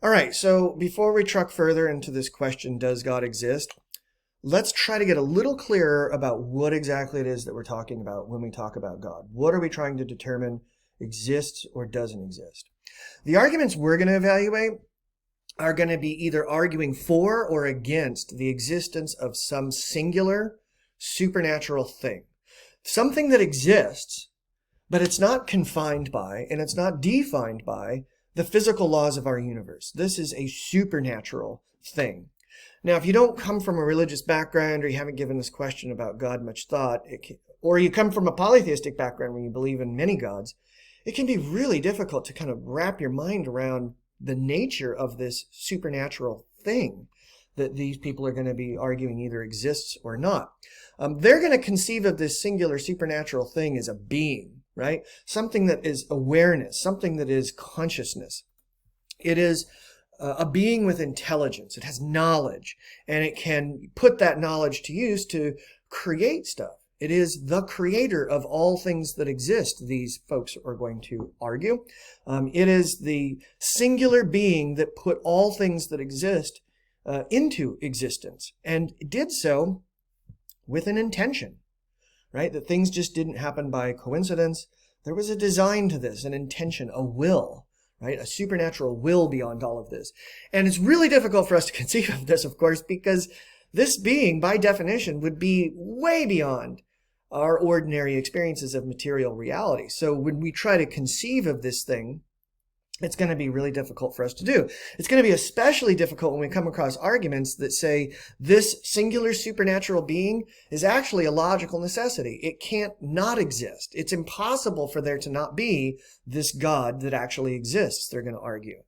All right, so before we truck further into this question, does God exist? Let's try to get a little clearer about what exactly it is that we're talking about when we talk about God. What are we trying to determine exists or doesn't exist? The arguments we're going to evaluate are going to be either arguing for or against the existence of some singular supernatural thing. Something that exists, but it's not confined by and it's not defined by the physical laws of our universe. This is a supernatural thing. Now, if you don't come from a religious background or you haven't given this question about God much thought, or you come from a polytheistic background where you believe in many gods, it can be really difficult to kind of wrap your mind around the nature of this supernatural thing that these people are going to be arguing either exists or not. They're going to conceive of this singular supernatural thing as a being, right? Something that is awareness, something that is consciousness. It is a being with intelligence. It has knowledge, and it can put that knowledge to use to create stuff. It is the creator of all things that exist, these folks are going to argue. It is the singular being that put all things that exist into existence, and did so with an intention, right? That things just didn't happen by coincidence. There was a design to this, an intention, a will, right? A supernatural will beyond all of this. And it's really difficult for us to conceive of this, of course, because this being, by definition, would be way beyond our ordinary experiences of material reality. So when we try to conceive of this thing, it's going to be really difficult for us to do. It's going to be especially difficult when we come across arguments that say this singular supernatural being is actually a logical necessity. It can't not exist. It's impossible for there to not be this God that actually exists, they're going to argue.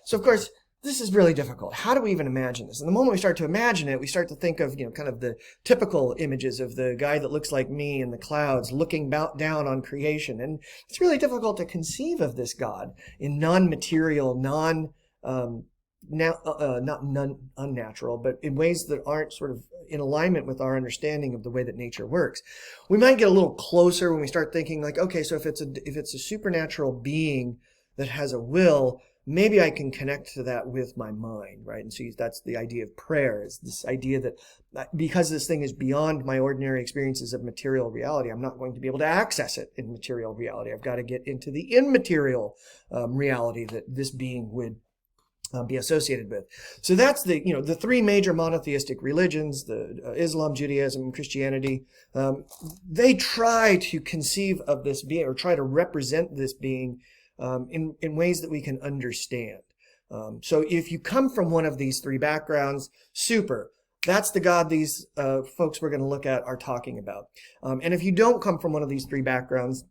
So, of course, this is really difficult. How do we even imagine this? And the moment we start to imagine it, we start to think of, kind of the typical images of the guy that looks like me in the clouds looking down on creation. And it's really difficult to conceive of this God in non-material, not unnatural, but in ways that aren't sort of in alignment with our understanding of the way that nature works. We might get a little closer when we start thinking like, okay, so if it's a supernatural being that has a will, maybe I can connect to that with my mind, right? And so that's the idea of prayer, is this idea that because this thing is beyond my ordinary experiences of material reality, I'm not going to be able to access it in material reality. I've got to get into the immaterial reality that this being would be associated with. So that's the three major monotheistic religions, the Islam, Judaism, Christianity. They try to conceive of this being or try to represent this being in ways that we can understand. So if you come from one of these three backgrounds, super. That's the God these folks we're going to look at are talking about. And if you don't come from one of these three backgrounds,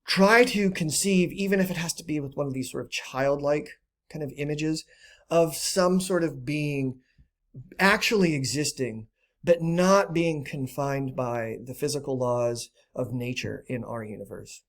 try to conceive, even if it has to be with one of these sort of childlike kind of images, of some sort of being actually existing, but not being confined by the physical laws of nature in our universe.